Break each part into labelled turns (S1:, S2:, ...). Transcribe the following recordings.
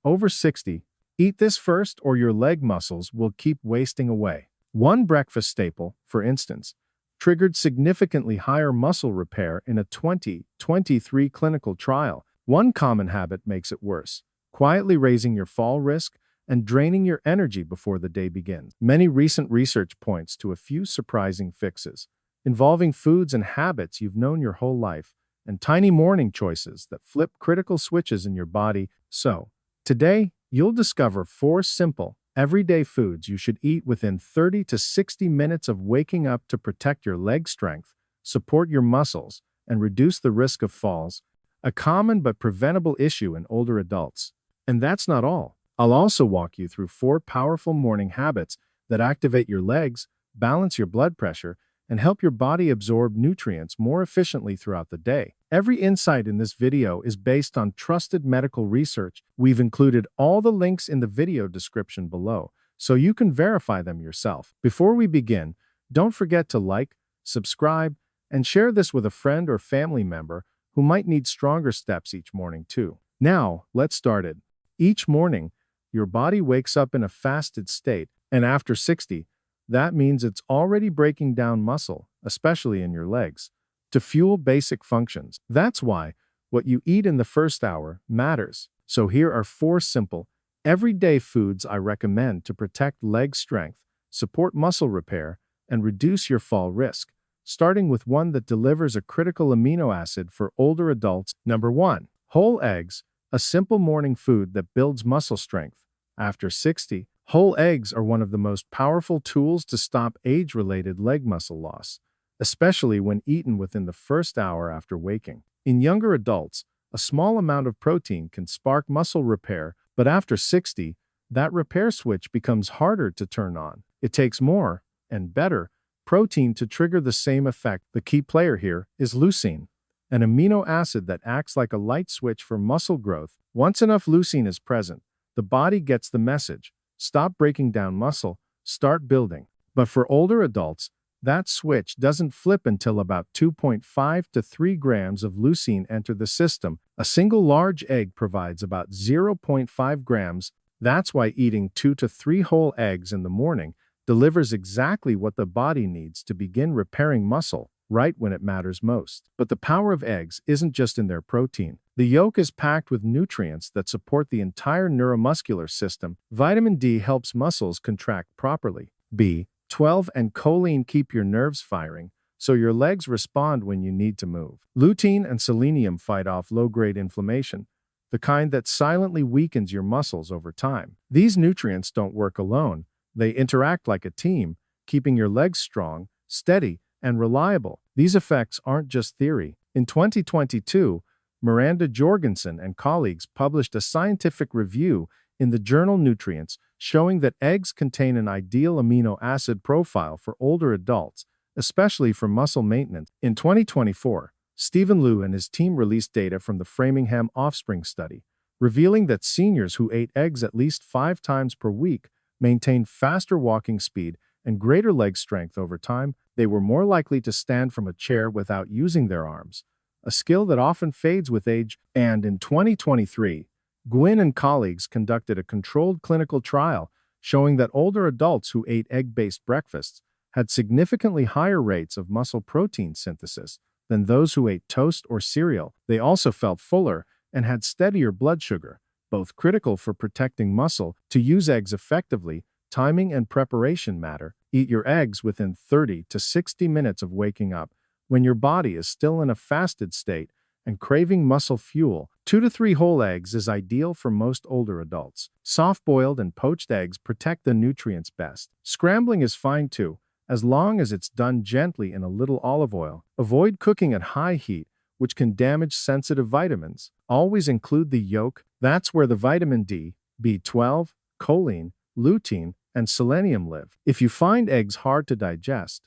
S1: over 60, eat this first or your leg muscles will keep wasting away. One breakfast staple, for instance, triggered significantly higher muscle repair in a 2023 clinical trial. One common habit makes it worse, quietly raising your fall risk and draining your energy before the day begins. Many recent research points to a few surprising fixes, involving foods and habits you've known your whole life, and tiny morning choices that flip critical switches in your body. So, today, you'll discover 4 simple, everyday foods you should eat within 30 to 60 minutes of waking up to protect your leg strength, support your muscles, and reduce the risk of falls, a common but preventable issue in older adults. And that's not all. I'll also walk you through 4 powerful morning habits that activate your legs, balance your blood pressure, and help your body absorb nutrients more efficiently throughout the day. Every insight in this video is based on trusted medical research. We've included all the links in the video description below, so you can verify them yourself. Before we begin, don't forget to like, subscribe, and share this with a friend or family member who might need stronger steps each morning too. Now, let's start it. Each morning, your body wakes up in a fasted state, and after 60, that means it's already breaking down muscle, especially in your legs, to fuel basic functions. That's why what you eat in the first hour matters. So here are 4 simple, everyday foods I recommend to protect leg strength, support muscle repair, and reduce your fall risk, starting with one that delivers a critical amino acid for older adults. Number 1. Whole eggs, a simple morning food that builds muscle strength. After 60, whole eggs are one of the most powerful tools to stop age-related leg muscle loss, especially when eaten within the first hour after waking. In younger adults, a small amount of protein can spark muscle repair, but after 60, that repair switch becomes harder to turn on. It takes more, and better, protein to trigger the same effect. The key player here is leucine, an amino acid that acts like a light switch for muscle growth. Once enough leucine is present, the body gets the message: stop breaking down muscle, start building. But for older adults, that switch doesn't flip until about 2.5 to 3 grams of leucine enter the system. A single large egg provides about 0.5 grams. That's why eating 2 to 3 whole eggs in the morning delivers exactly what the body needs to begin repairing muscle right when it matters most. But the power of eggs isn't just in their protein. The yolk is packed with nutrients that support the entire neuromuscular system. Vitamin D helps muscles contract properly. B12 and choline keep your nerves firing, so your legs respond when you need to move. Lutein and selenium fight off low-grade inflammation, the kind that silently weakens your muscles over time. These nutrients don't work alone. They interact like a team, keeping your legs strong, steady, and reliable. These effects aren't just theory. In 2022, Miranda Jorgensen and colleagues published a scientific review in the journal Nutrients showing that eggs contain an ideal amino acid profile for older adults, especially for muscle maintenance. In 2024, Stephen Liu and his team released data from the Framingham Offspring Study, revealing that seniors who ate eggs at least 5 times per week maintained faster walking speed and greater leg strength over time. They were more likely to stand from a chair without using their arms, a skill that often fades with age. And in 2023, Gwynn and colleagues conducted a controlled clinical trial showing that older adults who ate egg-based breakfasts had significantly higher rates of muscle protein synthesis than those who ate toast or cereal. They also felt fuller and had steadier blood sugar, both critical for protecting muscle. To use eggs effectively, timing and preparation matter. Eat your eggs within 30 to 60 minutes of waking up, when your body is still in a fasted state and craving muscle fuel. 2 to 3 whole eggs is ideal for most older adults. Soft-boiled and poached eggs protect the nutrients best. Scrambling is fine too, as long as it's done gently in a little olive oil. Avoid cooking at high heat, which can damage sensitive vitamins. Always include the yolk. That's where the vitamin D, B12, choline, lutein, and selenium live. If you find eggs hard to digest,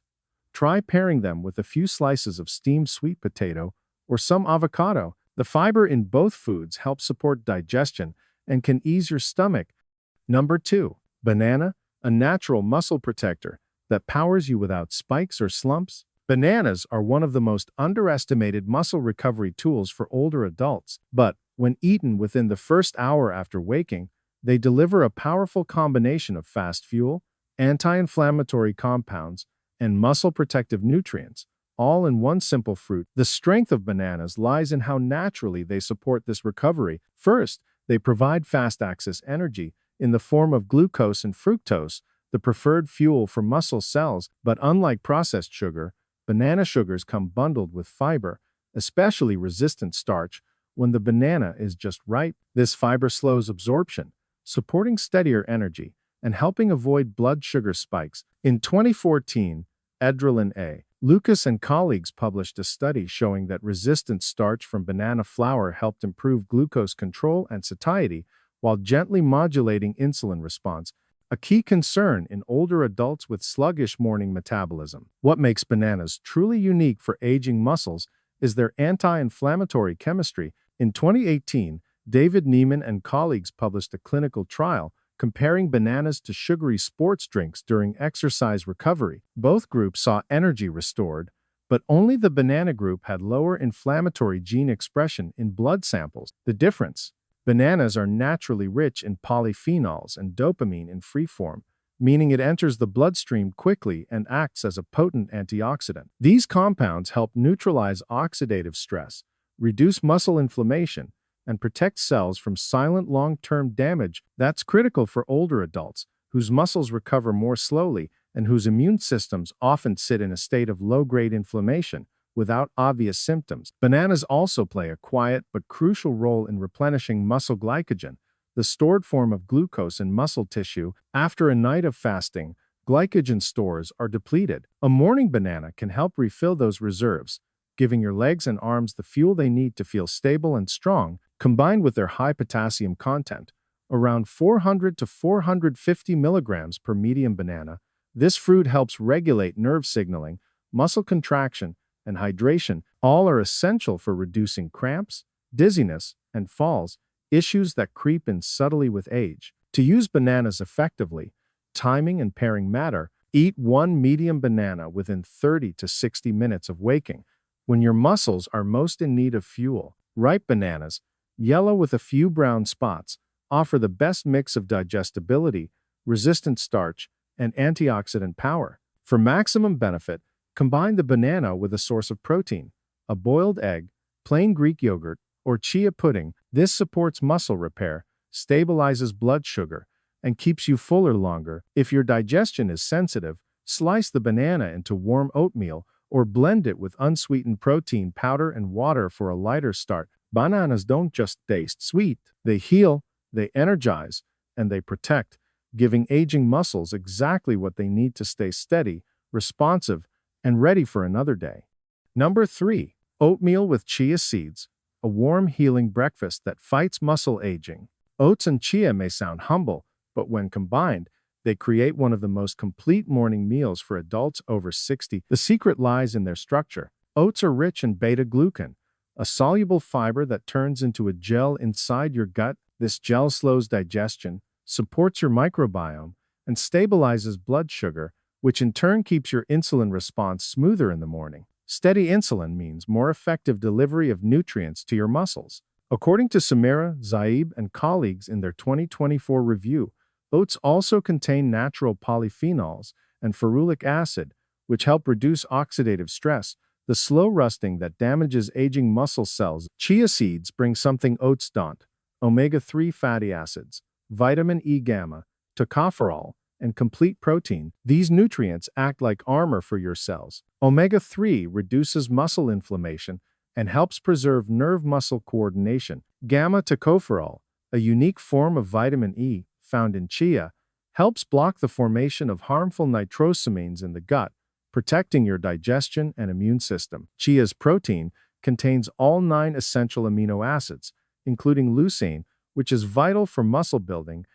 S1: try pairing them with a few slices of steamed sweet potato or some avocado. The fiber in both foods helps support digestion and can ease your stomach. Number 2. Banana, a natural muscle protector that powers you without spikes or slumps. Bananas are one of the most underestimated muscle recovery tools for older adults. But When eaten within the first hour after waking, they deliver a powerful combination of fast fuel, anti-inflammatory compounds, and muscle protective nutrients, all in one simple fruit. The strength of bananas lies in how naturally they support this recovery. First, they provide fast-access energy in the form of glucose and fructose, the preferred fuel for muscle cells, but unlike processed sugar, banana sugars come bundled with fiber, especially resistant starch. When the banana is just ripe, this fiber slows absorption, supporting steadier energy and helping avoid blood sugar spikes. In 2014, Edrelin A. Lucas and colleagues published a study showing that resistant starch from banana flour helped improve glucose control and satiety while gently modulating insulin response, a key concern in older adults with sluggish morning metabolism. What makes bananas truly unique for aging muscles is their anti-inflammatory chemistry. In 2018, David Neiman and colleagues published a clinical trial comparing bananas to sugary sports drinks during exercise recovery. Both groups saw energy restored, but only the banana group had lower inflammatory gene expression in blood samples. The difference: bananas are naturally rich in polyphenols and dopamine in free form, meaning it enters the bloodstream quickly and acts as a potent antioxidant. These compounds help neutralize oxidative stress, reduce muscle inflammation, and protect cells from silent long-term damage that's critical for older adults, whose muscles recover more slowly and whose immune systems often sit in a state of low-grade inflammation without obvious symptoms. Bananas also play a quiet but crucial role in replenishing muscle glycogen, the stored form of glucose in muscle tissue. After a night of fasting, glycogen stores are depleted. A morning banana can help refill those reserves, giving your legs and arms the fuel they need to feel stable and strong. Combined with their high potassium content, around 400 to 450 milligrams per medium banana, this fruit helps regulate nerve signaling, muscle contraction, and hydration. All are essential for reducing cramps, dizziness, and falls, issues that creep in subtly with age. To use bananas effectively, timing and pairing matter. Eat one medium banana within 30 to 60 minutes of waking, when your muscles are most in need of fuel. Ripe bananas, yellow with a few brown spots, offer the best mix of digestibility, resistant starch, and antioxidant power. For maximum benefit, combine the banana with a source of protein, a boiled egg, plain Greek yogurt, or chia pudding. This supports muscle repair, stabilizes blood sugar, and keeps you fuller longer. If your digestion is sensitive, slice the banana into warm oatmeal or blend it with unsweetened protein powder and water for a lighter start. Bananas don't just taste sweet. They heal, they energize, and they protect, giving aging muscles exactly what they need to stay steady, responsive, and ready for another day. Number 3. Oatmeal with chia seeds, a warm, healing breakfast that fights muscle aging. Oats and chia may sound humble, but when combined, they create one of the most complete morning meals for adults over 60. The secret lies in their structure. Oats are rich in beta-glucan, a soluble fiber that turns into a gel inside your gut. This gel slows digestion, supports your microbiome, and stabilizes blood sugar, which in turn keeps your insulin response smoother in the morning. Steady insulin means more effective delivery of nutrients to your muscles. According to Samira Zaib and colleagues in their 2024 review, oats also contain natural polyphenols and ferulic acid, which help reduce oxidative stress, the slow rusting that damages aging muscle cells. Chia seeds bring something oats don't: omega-3 fatty acids, vitamin E gamma, tocopherol, and complete protein. These nutrients act like armor for your cells. Omega-3 reduces muscle inflammation and helps preserve nerve-muscle coordination. Gamma-tocopherol, a unique form of vitamin E found in chia, helps block the formation of harmful nitrosamines in the gut, protecting your digestion and immune system. Chia's protein contains all 9 essential amino acids, including leucine, which is vital for muscle building.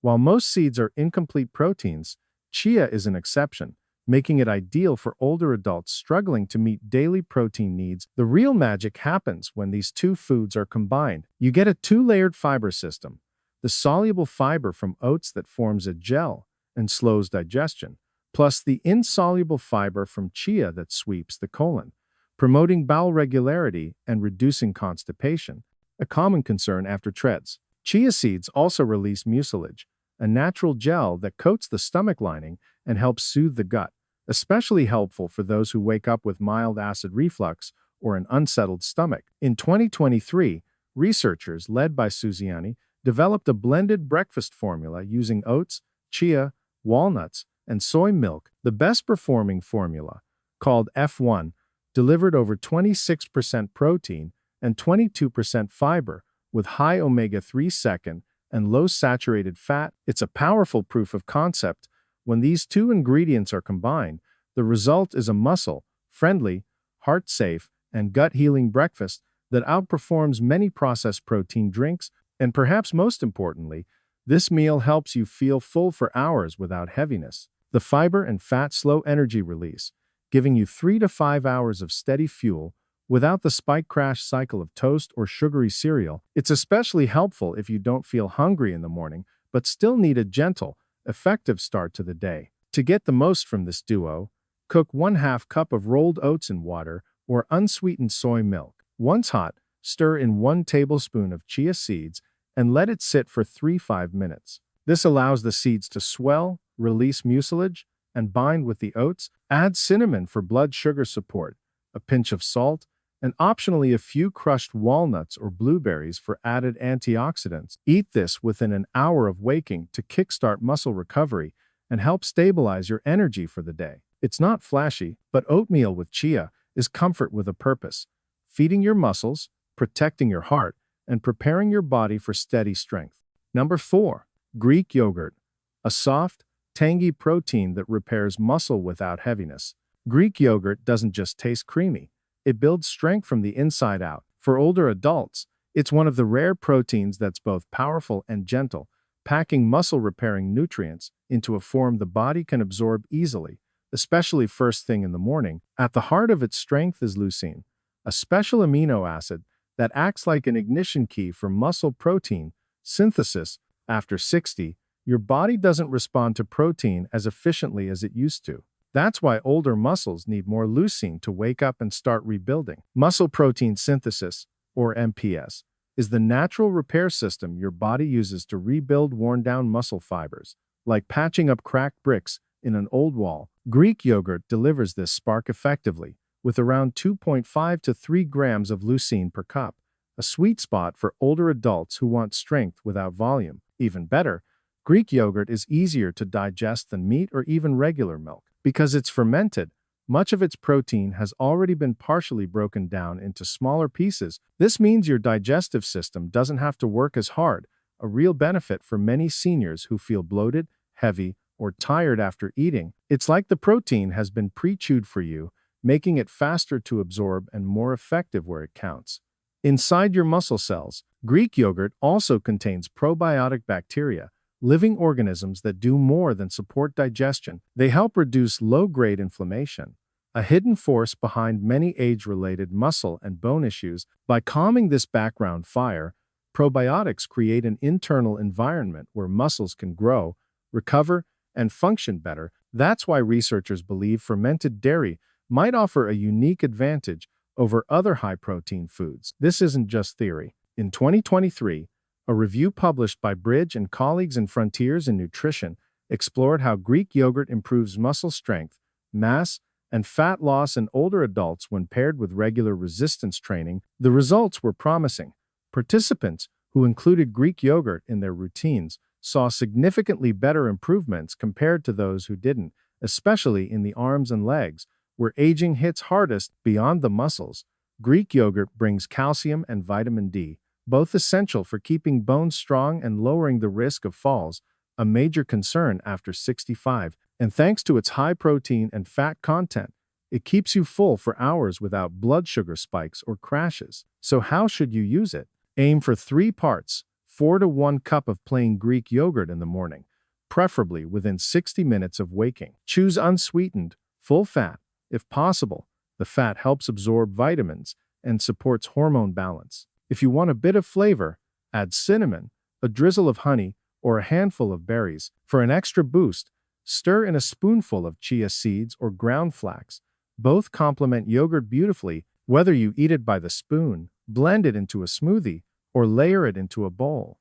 S1: While most seeds are incomplete proteins, chia is an exception, making it ideal for older adults struggling to meet daily protein needs. The real magic happens when these two foods are combined. You get a 2-layered fiber system: the soluble fiber from oats that forms a gel and slows digestion, plus the insoluble fiber from chia that sweeps the colon, promoting bowel regularity and reducing constipation. a common concern after treads. Chia seeds also release mucilage, a natural gel that coats the stomach lining and helps soothe the gut, especially helpful for those who wake up with mild acid reflux or an unsettled stomach. In 2023, researchers led by Suziani developed a blended breakfast formula using oats, chia, walnuts, and soy milk. The best-performing formula, called F1, delivered over 26% protein and 22% fiber with high omega-3 second and low saturated fat. It's a powerful proof of concept. When these two ingredients are combined, the result is a muscle-friendly, heart-safe, and gut-healing breakfast that outperforms many processed protein drinks. And perhaps most importantly, this meal helps you feel full for hours without heaviness. The fiber and fat slow energy release, giving you 3 to 5 hours of steady fuel without the spike crash cycle of toast or sugary cereal. It's especially helpful if you don't feel hungry in the morning but still need a gentle, effective start to the day. To get the most from this duo, cook 1/2 cup of rolled oats in water or unsweetened soy milk. Once hot, stir in 1 tablespoon of chia seeds and let it sit for 3–5 minutes. This allows the seeds to swell, release mucilage, and bind with the oats. Add cinnamon for blood sugar support, a pinch of salt, and optionally a few crushed walnuts or blueberries for added antioxidants. Eat this within an hour of waking to kickstart muscle recovery and help stabilize your energy for the day. It's not flashy, but oatmeal with chia is comfort with a purpose, feeding your muscles, protecting your heart, and preparing your body for steady strength. Number 4. Greek yogurt, a soft, tangy protein that repairs muscle without heaviness. Greek yogurt doesn't just taste creamy, it builds strength from the inside out. For older adults, it's one of the rare proteins that's both powerful and gentle, packing muscle-repairing nutrients into a form the body can absorb easily, especially first thing in the morning. At the heart of its strength is leucine, a special amino acid that acts like an ignition key for muscle protein synthesis. After 60, your body doesn't respond to protein as efficiently as it used to. That's why older muscles need more leucine to wake up and start rebuilding. Muscle protein synthesis, or MPS, is the natural repair system your body uses to rebuild worn-down muscle fibers, like patching up cracked bricks in an old wall. Greek yogurt delivers this spark effectively, with around 2.5 to 3 grams of leucine per cup, a sweet spot for older adults who want strength without volume. Even better, Greek yogurt is easier to digest than meat or even regular milk. Because it's fermented, much of its protein has already been partially broken down into smaller pieces. This means your digestive system doesn't have to work as hard, a real benefit for many seniors who feel bloated, heavy, or tired after eating. It's like the protein has been pre-chewed for you, making it faster to absorb and more effective where it counts. Inside your muscle cells, Greek yogurt also contains probiotic bacteria, living organisms that do more than support digestion. They help reduce low-grade inflammation, a hidden force behind many age-related muscle and bone issues. By calming this background fire, probiotics create an internal environment where muscles can grow, recover, and function better. That's why researchers believe fermented dairy might offer a unique advantage over other high-protein foods. This isn't just theory. In 2023, a review published by Bridge and colleagues in Frontiers in Nutrition explored how Greek yogurt improves muscle strength, mass, and fat loss in older adults when paired with regular resistance training. The results were promising. Participants who included Greek yogurt in their routines saw significantly better improvements compared to those who didn't, especially in the arms and legs, where aging hits hardest. Beyond the muscles, Greek yogurt brings calcium and vitamin D, both essential for keeping bones strong and lowering the risk of falls, a major concern after 65. And thanks to its high protein and fat content, it keeps you full for hours without blood sugar spikes or crashes. So how should you use it? Aim for 3 parts, 4 to 1 cup of plain Greek yogurt in the morning, preferably within 60 minutes of waking. Choose unsweetened, full fat, if possible. The fat helps absorb vitamins and supports hormone balance. If you want a bit of flavor, add cinnamon, a drizzle of honey, or a handful of berries. For an extra boost, stir in a spoonful of chia seeds or ground flax. Both complement yogurt beautifully, whether you eat it by the spoon, blend it into a smoothie, or layer it into a bowl.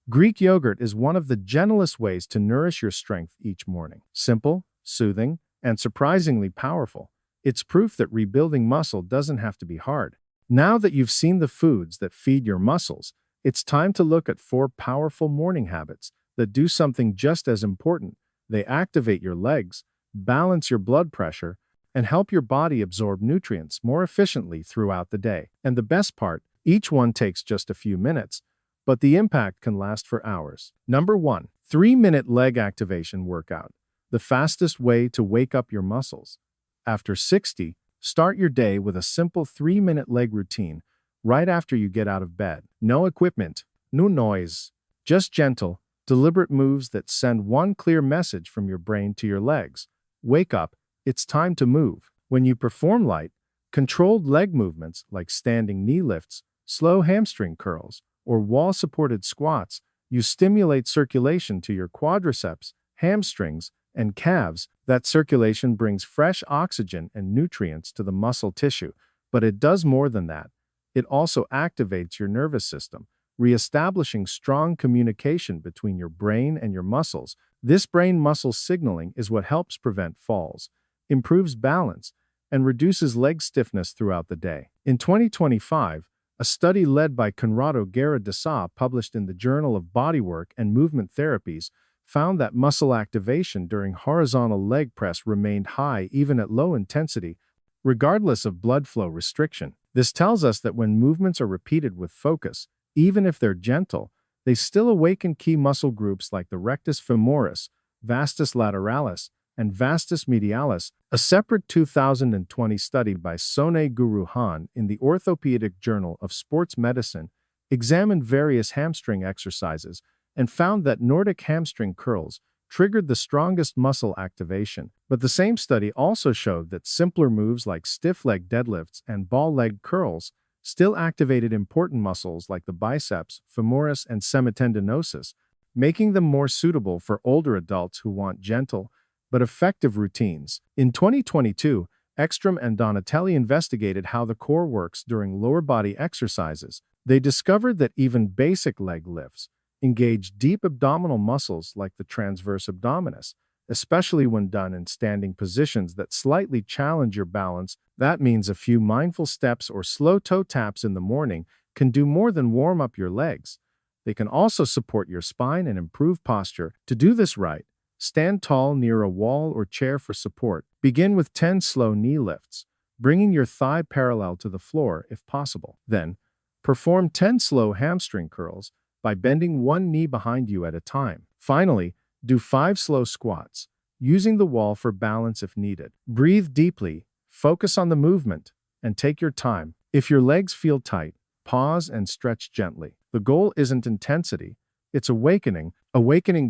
S1: Greek yogurt is one of the gentlest ways to nourish your strength each morning. Simple, soothing, and surprisingly powerful. It's proof that rebuilding muscle doesn't have to be hard. Now that you've seen the foods that feed your muscles, it's time to look at 4 powerful morning habits that do something just as important. They activate your legs, balance your blood pressure, and help your body absorb nutrients more efficiently throughout the day. And the best part, each one takes just a few minutes, but the impact can last for hours. Number 1. 3-minute leg activation workout. The fastest way to wake up your muscles. After 60, start your day with a simple 3-minute leg routine right after you get out of bed. No equipment, no noise, just gentle, deliberate moves that send one clear message from your brain to your legs. Wake up, it's time to move. When you perform light, controlled leg movements like standing knee lifts, slow hamstring curls, or wall-supported squats, you stimulate circulation to your quadriceps, hamstrings, and calves. That circulation brings fresh oxygen and nutrients to the muscle tissue, but it does more than that. It also activates your nervous system, reestablishing strong communication between your brain and your muscles. This brain-muscle signaling is what helps prevent falls, improves balance, and reduces leg stiffness throughout the day. In 2025, a study led by Conrado Guerra de Sa, published in the Journal of Bodywork and Movement Therapies, found that muscle activation during horizontal leg press remained high even at low intensity, regardless of blood flow restriction. This tells us that when movements are repeated with focus, even if they're gentle, they still awaken key muscle groups like the rectus femoris, vastus lateralis, and vastus medialis. A separate 2020 study by Sone Guru Han in the Orthopedic Journal of Sports Medicine examined various hamstring exercises and found that Nordic hamstring curls triggered the strongest muscle activation. But the same study also showed that simpler moves like stiff leg deadlifts and ball leg curls still activated important muscles like the biceps, femoris, and semitendinosus, making them more suitable for older adults who want gentle but effective routines. In 2022, Ekstrom and Donatelli investigated how the core works during lower body exercises. They discovered that even basic leg lifts engage deep abdominal muscles like the transverse abdominis, especially when done in standing positions that slightly challenge your balance. That means a few mindful steps or slow toe taps in the morning can do more than warm up your legs. They can also support your spine and improve posture. To do this right, stand tall near a wall or chair for support. Begin with 10 slow knee lifts, bringing your thigh parallel to the floor if possible. Then, perform 10 slow hamstring curls by bending one knee behind you at a time. Finally, do 5 slow squats, using the wall for balance if needed. Breathe deeply, focus on the movement, and take your time. If your legs feel tight, pause and stretch gently. The goal isn't intensity, it's awakening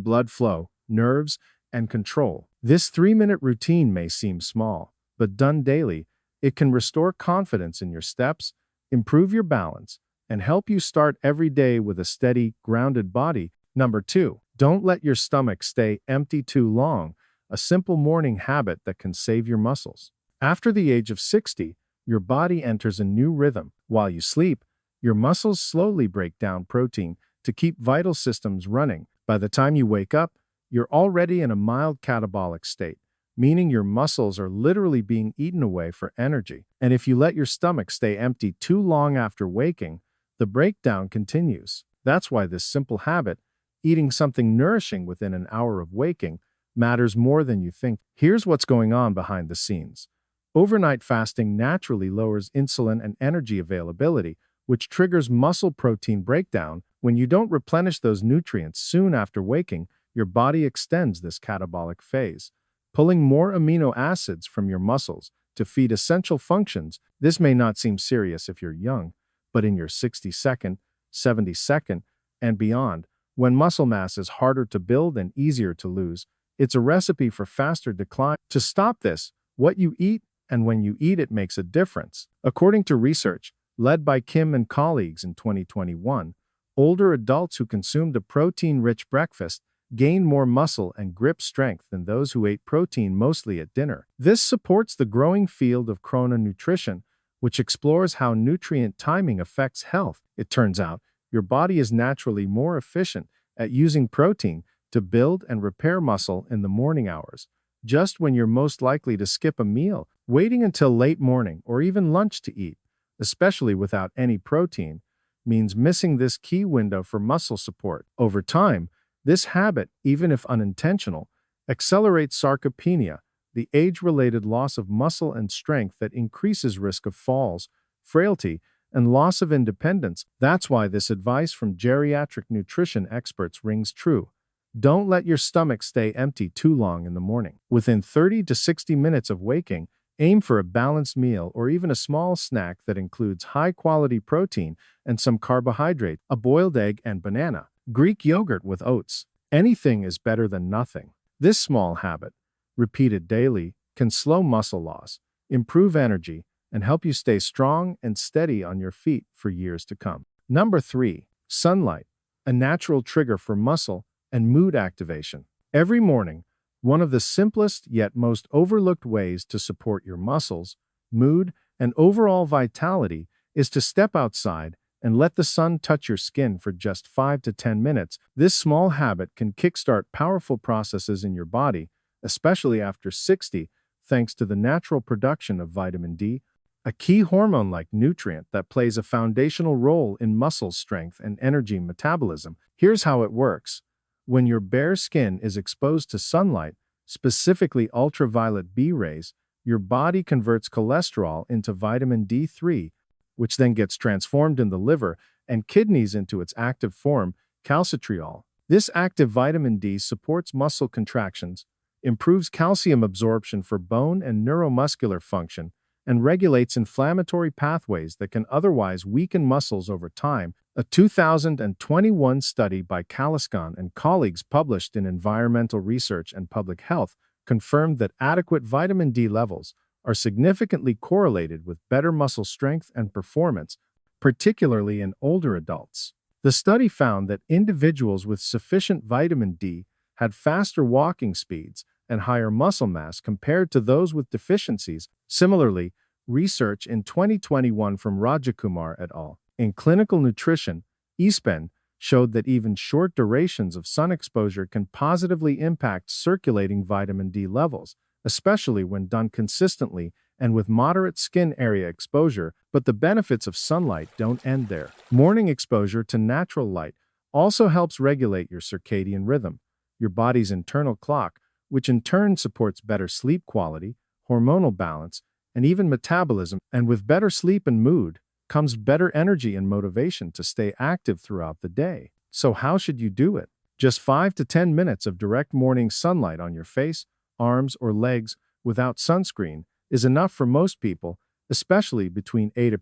S1: blood flow, nerves, and control. This 3-minute routine may seem small, but done daily, it can restore confidence in your steps, improve your balance, and help you start every day with a steady, grounded body. Number 2. Don't let your stomach stay empty too long, a simple morning habit that can save your muscles. After the age of 60, your body enters a new rhythm. While you sleep, your muscles slowly break down protein to keep vital systems running. By the time you wake up, you're already in a mild catabolic state, meaning your muscles are literally being eaten away for energy. And if you let your stomach stay empty too long after waking, the breakdown continues. That's why this simple habit, eating something nourishing within an hour of waking, matters more than you think. Here's what's going on behind the scenes. Overnight fasting naturally lowers insulin and energy availability, which triggers muscle protein breakdown. When you don't replenish those nutrients soon after waking, your body extends this catabolic phase, pulling more amino acids from your muscles to feed essential functions. This may not seem serious if you're young, but in your 62nd, 72nd, and beyond, when muscle mass is harder to build and easier to lose, it's a recipe for faster decline. To stop this, what you eat and when you eat it makes a difference. According to research led by Kim and colleagues in 2021, older adults who consumed a protein-rich breakfast gained more muscle and grip strength than those who ate protein mostly at dinner. This supports the growing field of chrononutrition, which explores how nutrient timing affects health. It turns out, your body is naturally more efficient at using protein to build and repair muscle in the morning hours, just when you're most likely to skip a meal. Waiting until late morning or even lunch to eat, especially without any protein, means missing this key window for muscle support. Over time, this habit, even if unintentional, accelerates sarcopenia, the age-related loss of muscle and strength that increases risk of falls, frailty, and loss of independence. That's why this advice from geriatric nutrition experts rings true. Don't let your stomach stay empty too long in the morning. Within 30 to 60 minutes of waking, aim for a balanced meal or even a small snack that includes high-quality protein and some carbohydrate, a boiled egg and banana, Greek yogurt with oats. Anything is better than nothing. This small habit, repeated daily, can slow muscle loss, improve energy, and help you stay strong and steady on your feet for years to come. Number 3. Sunlight, a natural trigger for muscle and mood activation. Every morning, one of the simplest yet most overlooked ways to support your muscles, mood, and overall vitality is to step outside and let the sun touch your skin for just 5 to 10 minutes. This small habit can kickstart powerful processes in your body, especially after 60, thanks to the natural production of vitamin D, a key hormone-like nutrient that plays a foundational role in muscle strength and energy metabolism. Here's how it works. When your bare skin is exposed to sunlight, specifically ultraviolet B rays, your body converts cholesterol into vitamin D3, which then gets transformed in the liver and kidneys into its active form, calcitriol. This active vitamin D supports muscle contractions, improves calcium absorption for bone and neuromuscular function, and regulates inflammatory pathways that can otherwise weaken muscles over time. A 2021 study by Kaliskan and colleagues published in Environmental Research and Public Health confirmed that adequate vitamin D levels are significantly correlated with better muscle strength and performance, particularly in older adults. The study found that individuals with sufficient vitamin D had faster walking speeds and higher muscle mass compared to those with deficiencies. Similarly, research in 2021 from Rajakumar et al. In Clinical Nutrition, ESPEN, showed that even short durations of sun exposure can positively impact circulating vitamin D levels, especially when done consistently and with moderate skin area exposure. But the benefits of sunlight don't end there. Morning exposure to natural light also helps regulate your circadian rhythm, your body's internal clock, which in turn supports better sleep quality, hormonal balance, and even metabolism. And with better sleep and mood comes better energy and motivation to stay active throughout the day. So how should you do it? Just 5 to 10 minutes of direct morning sunlight on your face, arms, or legs without sunscreen is enough for most people, especially between 8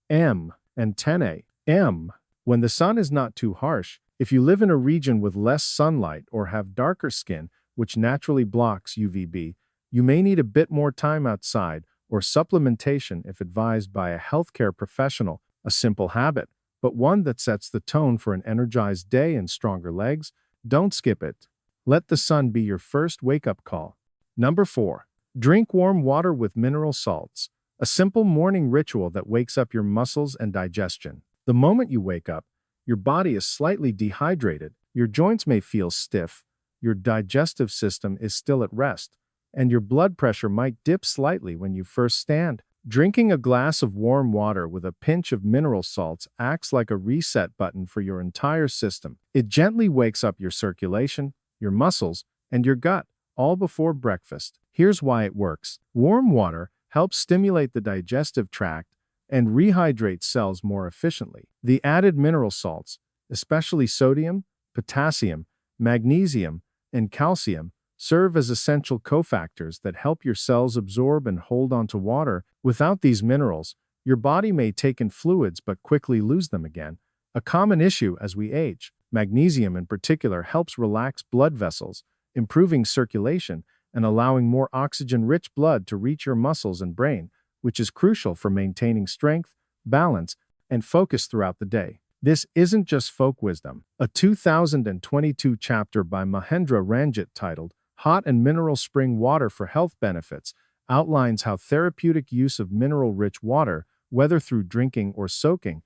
S1: a.m. and 10 a.m. when the sun is not too harsh. If you live in a region with less sunlight or have darker skin, which naturally blocks UVB, you may need a bit more time outside or supplementation if advised by a healthcare professional. A simple habit, but one that sets the tone for an energized day and stronger legs. Don't skip it. Let the sun be your first wake-up call. Number 4. Drink warm water with mineral salts, a simple morning ritual that wakes up your muscles and digestion. The moment you wake up, your body is slightly dehydrated, your joints may feel stiff, your digestive system is still at rest, and your blood pressure might dip slightly when you first stand. Drinking a glass of warm water with a pinch of mineral salts acts like a reset button for your entire system. It gently wakes up your circulation, your muscles, and your gut, all before breakfast. Here's why it works. Warm water helps stimulate the digestive tract and rehydrate cells more efficiently. The added mineral salts, especially sodium, potassium, magnesium, and calcium, serve as essential cofactors that help your cells absorb and hold onto water. Without these minerals, your body may take in fluids but quickly lose them again, a common issue as we age. Magnesium in particular helps relax blood vessels, improving circulation and allowing more oxygen-rich blood to reach your muscles and brain, which is crucial for maintaining strength, balance, and focus throughout the day. This isn't just folk wisdom. A 2022 chapter by Mahendra Ranjit titled Hot and Mineral Spring Water for Health Benefits outlines how therapeutic use of mineral-rich water, whether through drinking or soaking,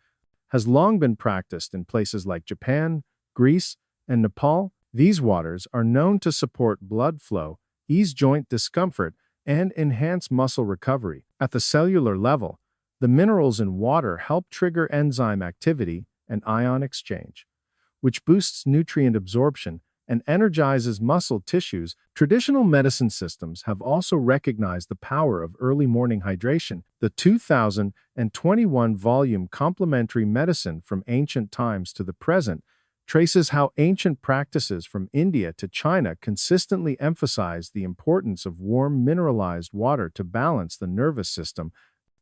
S1: has long been practiced in places like Japan, Greece, and Nepal. These waters are known to support blood flow, ease joint discomfort, and enhance muscle recovery. At the cellular level, the minerals in water help trigger enzyme activity and ion exchange, which boosts nutrient absorption and energizes muscle tissues. Traditional medicine systems have also recognized the power of early morning hydration. The 2021 volume Complementary Medicine from Ancient Times to the Present traces how ancient practices from India to China consistently emphasize the importance of warm mineralized water to balance the nervous system,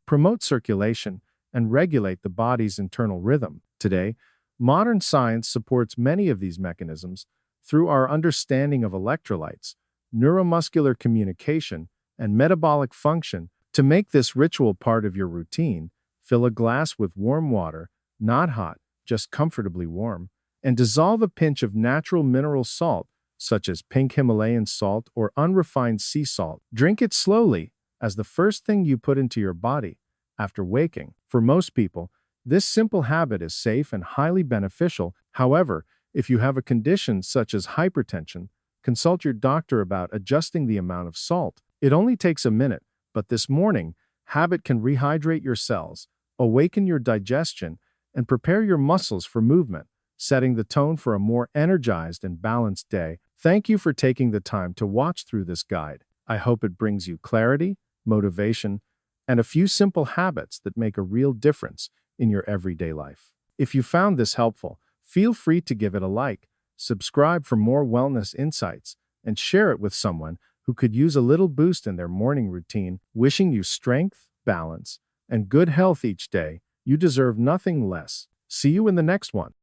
S1: promote circulation, and regulate the body's internal rhythm. Today, modern science supports many of these mechanisms through our understanding of electrolytes, neuromuscular communication, and metabolic function. To make this ritual part of your routine, fill a glass with warm water, not hot, just comfortably warm, and dissolve a pinch of natural mineral salt, such as pink Himalayan salt or unrefined sea salt. Drink it slowly, as the first thing you put into your body after waking. For most people, this simple habit is safe and highly beneficial. However, if you have a condition such as hypertension, consult your doctor about adjusting the amount of salt. It only takes a minute, but this morning habit can rehydrate your cells, awaken your digestion, and prepare your muscles for movement, setting the tone for a more energized and balanced day. Thank you for taking the time to watch through this guide. I hope it brings you clarity, motivation, and a few simple habits that make a real difference in your everyday life. If you found this helpful, feel free to give it a like, subscribe for more wellness insights, and share it with someone who could use a little boost in their morning routine. Wishing you strength, balance, and good health each day. You deserve nothing less. See you in the next one.